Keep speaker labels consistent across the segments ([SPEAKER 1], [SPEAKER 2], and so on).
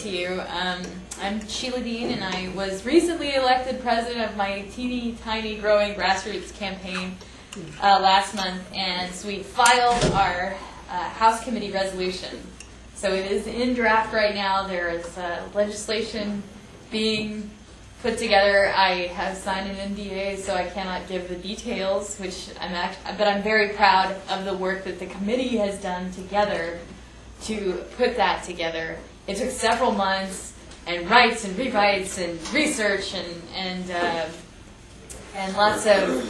[SPEAKER 1] to you. I'm Shelia Dean, and I was recently elected president of my teeny tiny growing grassroots campaign last month, and so we filed our House Committee resolution. So it is in draft right now. There is legislation being put together. I have signed an NDA, so I cannot give the details, but I'm very proud of the work that the committee has done together to put that together. It took several months, and writes and rewrites and research and lots of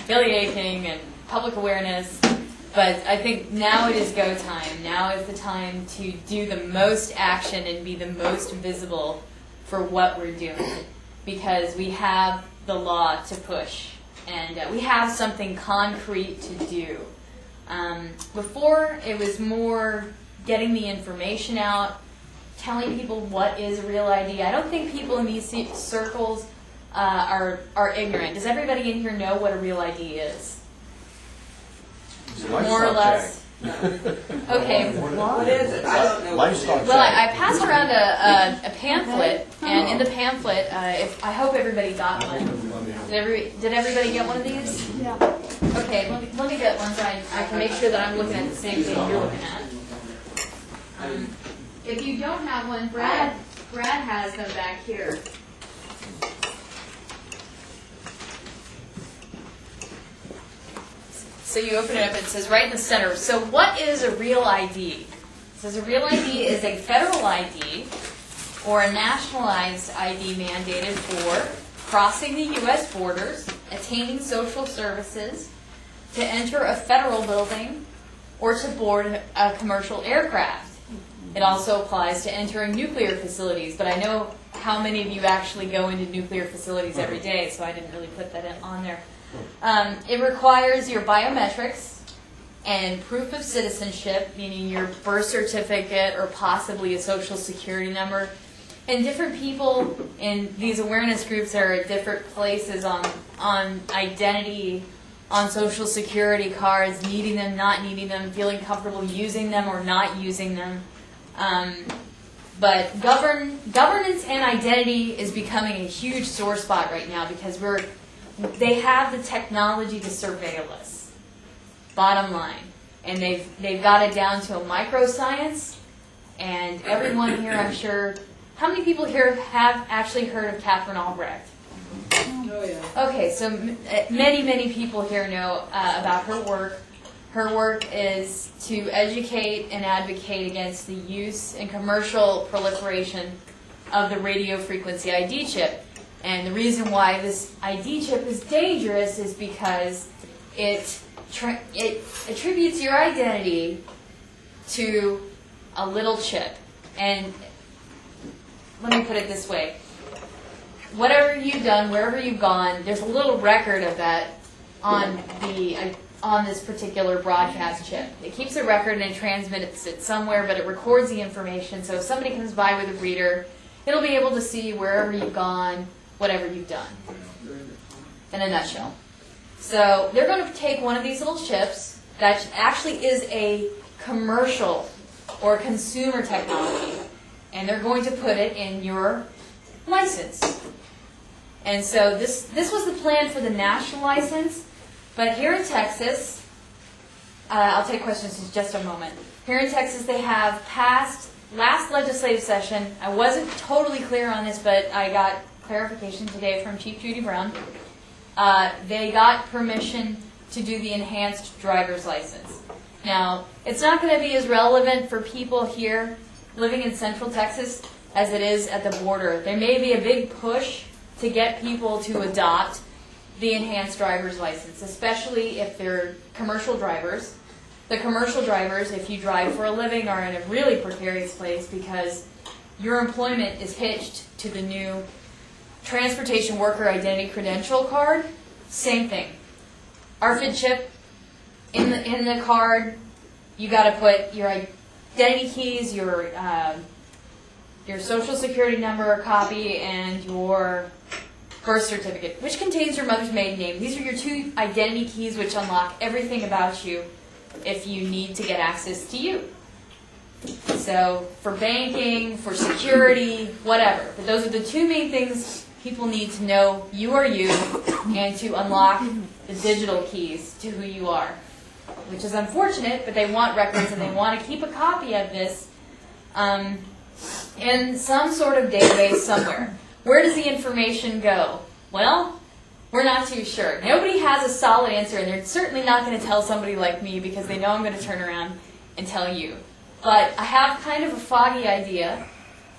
[SPEAKER 1] belly aching and public awareness. But I think now it is go time. Now is the time to do the most action and be the most visible for what we're doing, because we have the law to push, and we have something concrete to do. Before, it was more getting the information out, telling people what is a real ID. I don't think people in these circles are ignorant. Does everybody in here know what a real ID is? More or less. Okay.
[SPEAKER 2] What is it? I don't know.
[SPEAKER 1] Well, I passed around a pamphlet, and in the pamphlet, I hope everybody got one. Did everybody get one of these?
[SPEAKER 3] Yeah.
[SPEAKER 1] Okay, let me get one so I can make sure that I'm looking at the same thing you're looking at. If you don't have one, Brad has them back here. So you open it up, it says right in the center. So what is a real ID? It says a real ID is a federal ID or a nationalized ID mandated for crossing the U.S. borders, attaining social services, to enter a federal building, or to board a commercial aircraft. It also applies to entering nuclear facilities, but I know how many of you actually go into nuclear facilities every day, so I didn't really put that on there. It requires your biometrics and proof of citizenship, meaning your birth certificate or possibly a social security number. And different people in these awareness groups are at different places on identity, on social security cards, needing them, not needing them, feeling comfortable using them or not using them. But governance and identity is becoming a huge sore spot right now, because they have the technology to surveil us, bottom line. And they've got it down to a microscience, and everyone here, I'm sure, how many people here have actually heard of Catherine Albrecht?
[SPEAKER 2] Oh, yeah.
[SPEAKER 1] Okay, so many people here know about her work. Her work is to educate and advocate against the use and commercial proliferation of the radio frequency ID chip. And the reason why this ID chip is dangerous is because it attributes your identity to a little chip. And let me put it this way. Whatever you've done, wherever you've gone, there's a little record of that on this particular broadcast chip. It keeps a record and it transmits it somewhere, but it records the information. So if somebody comes by with a reader, it'll be able to see wherever you've gone, whatever you've done, in a nutshell. So they're going to take one of these little chips that actually is a commercial or consumer technology, and they're going to put it in your license. And so this was the plan for the national license, but here in Texas, I'll take questions in just a moment. Here in Texas, they have passed, last legislative session, I wasn't totally clear on this, but I got clarification today from Chief Judy Brown. They got permission to do the enhanced driver's license. Now, it's not going to be as relevant for people here living in Central Texas as it is at the border. There may be a big push to get people to adopt the enhanced driver's license, especially if they're commercial drivers. The commercial drivers, if you drive for a living, are in a really precarious place because your employment is hitched to the new Transportation Worker Identity Credential card. Same thing. RFID chip in the card. You got to put your identity keys, your social security number copy, and your birth certificate, which contains your mother's maiden name. These are your two identity keys which unlock everything about you if you need to get access to you. So for banking, for security, whatever. But those are the two main things people need to know you are you and to unlock the digital keys to who you are. Which is unfortunate, but they want records and they want to keep a copy of this in some sort of database somewhere. Where does the information go? Well, we're not too sure. Nobody has a solid answer, and they're certainly not going to tell somebody like me because they know I'm going to turn around and tell you. But I have kind of a foggy idea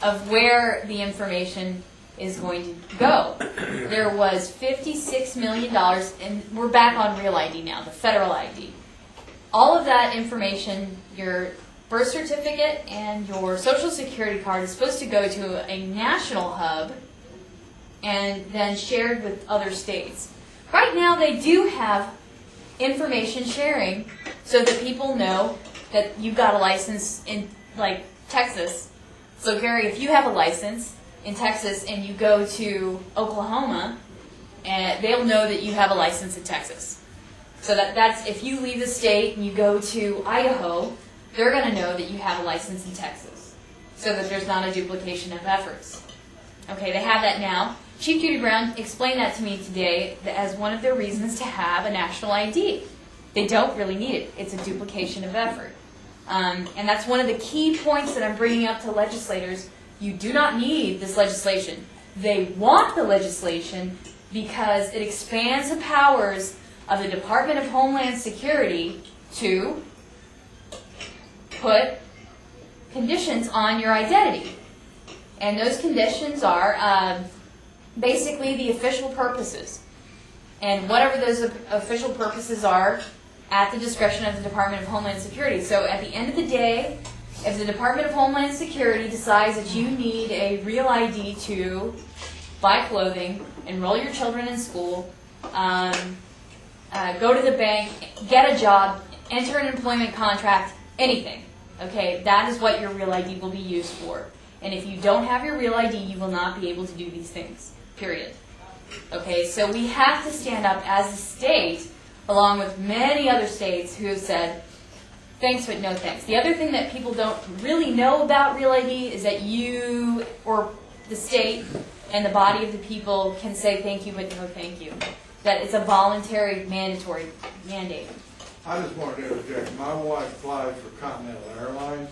[SPEAKER 1] of where the information is going to go. There was $56 million, and we're back on Real ID now, the federal ID. All of that information, your birth certificate and your social security card, is supposed to go to a national hub and then shared with other states. Right now they do have information sharing so that people know that you've got a license in, like, Texas. So Gary, if you have a license in Texas and you go to Oklahoma, they'll know that you have a license in Texas. So that's if you leave the state and you go to Idaho, they're going to know that you have a license in Texas, so that there's not a duplication of efforts. Okay, they have that now. Chief Judy Brown explained that to me today as one of their reasons to have a national ID. They don't really need it. It's a duplication of effort. And that's one of the key points that I'm bringing up to legislators. You do not need this legislation. They want the legislation because it expands the powers of the Department of Homeland Security to put conditions on your identity. And those conditions are basically the official purposes. And whatever those official purposes are, at the discretion of the Department of Homeland Security. So at the end of the day, if the Department of Homeland Security decides that you need a real ID to buy clothing, enroll your children in school, go to the bank, get a job, enter an employment contract, anything, okay, that is what your real ID will be used for. And if you don't have your real ID, you will not be able to do these things, period. Okay, so we have to stand up as a state, along with many other states who have said, thanks but no thanks. The other thing that people don't really know about Real ID is that you, or the state and the body of the people, can say thank you but no thank you. That it's a voluntary, mandatory mandate.
[SPEAKER 3] I just wanted to interject. My wife flies for Continental Airlines.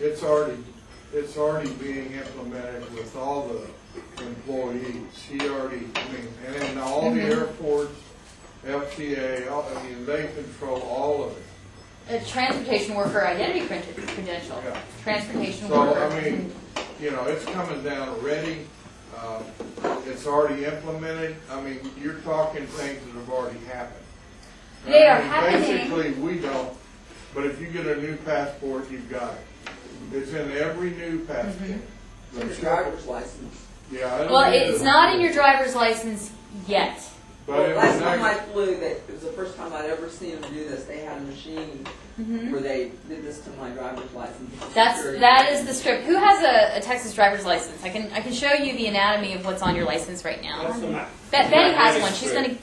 [SPEAKER 3] It's already being implemented with all the employees. And in all the airports, FTA, they control all of it.
[SPEAKER 1] A transportation worker identity credential.
[SPEAKER 3] Yeah.
[SPEAKER 1] Transportation
[SPEAKER 3] so,
[SPEAKER 1] worker.
[SPEAKER 3] It's coming down already. It's already implemented. You're talking things that have already happened.
[SPEAKER 1] They are happening.
[SPEAKER 3] Basically, we don't. But if you get a new passport, you've got it. It's in every new passport.
[SPEAKER 2] Mm-hmm. The driver's license.
[SPEAKER 3] Yeah.
[SPEAKER 1] Well, it's not in your driver's license yet.
[SPEAKER 3] But
[SPEAKER 2] last time I flew, it was the first time I'd ever seen them do this. They had a machine where they did this to my driver's license.
[SPEAKER 1] That is the strip. Who has a Texas driver's license? I can show you the anatomy of what's on your license right now. Betty has one.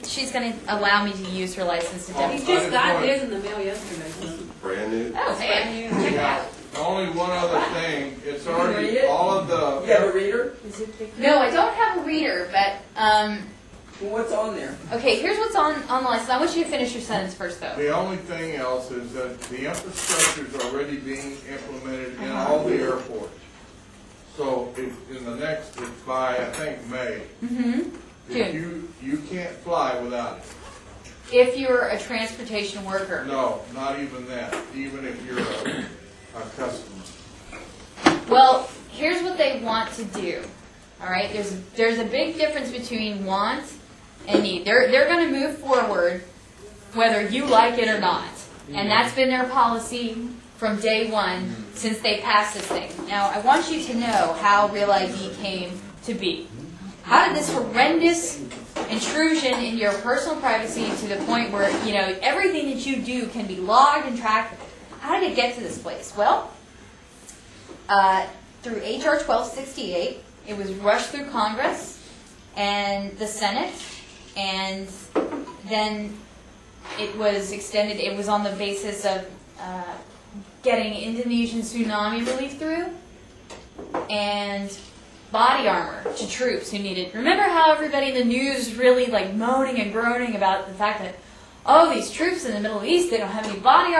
[SPEAKER 1] She's gonna allow me to use her license to demonstrate.
[SPEAKER 4] He just got his in the mail yesterday.
[SPEAKER 5] Brand new.
[SPEAKER 1] Oh, hey.
[SPEAKER 2] Brand new.
[SPEAKER 3] Yeah. Only one other thing. It's already all of the.
[SPEAKER 2] You have a reader?
[SPEAKER 1] No, I don't have a reader, but
[SPEAKER 2] Well, what's on there?
[SPEAKER 1] okay. Here's what's on the license. I want you to finish your sentence first, though.
[SPEAKER 3] The only thing else is that the infrastructure is already being implemented in all the airports. So in the next, it's by I think May.
[SPEAKER 1] June.
[SPEAKER 3] You can't fly without it.
[SPEAKER 1] If you're a transportation worker.
[SPEAKER 3] No, not even that. Even if you're a customer.
[SPEAKER 1] Well, here's what they want to do. All right, there's a big difference between want and need. They're going to move forward whether you like it or not, and that's been their policy from day one since they passed this thing. Now, I want you to know how Real ID came to be. How did this horrendous intrusion in your personal privacy to the point where everything that you do can be logged and tracked? How did it get to this place? Well, through H.R. 1268, it was rushed through Congress and the Senate, and then it was extended. It was on the basis of getting Indonesian tsunami relief through, and body armor to troops who need it. Remember how everybody in the news really like moaning and groaning about the fact that, oh, these troops in the Middle East, they don't have any body armor.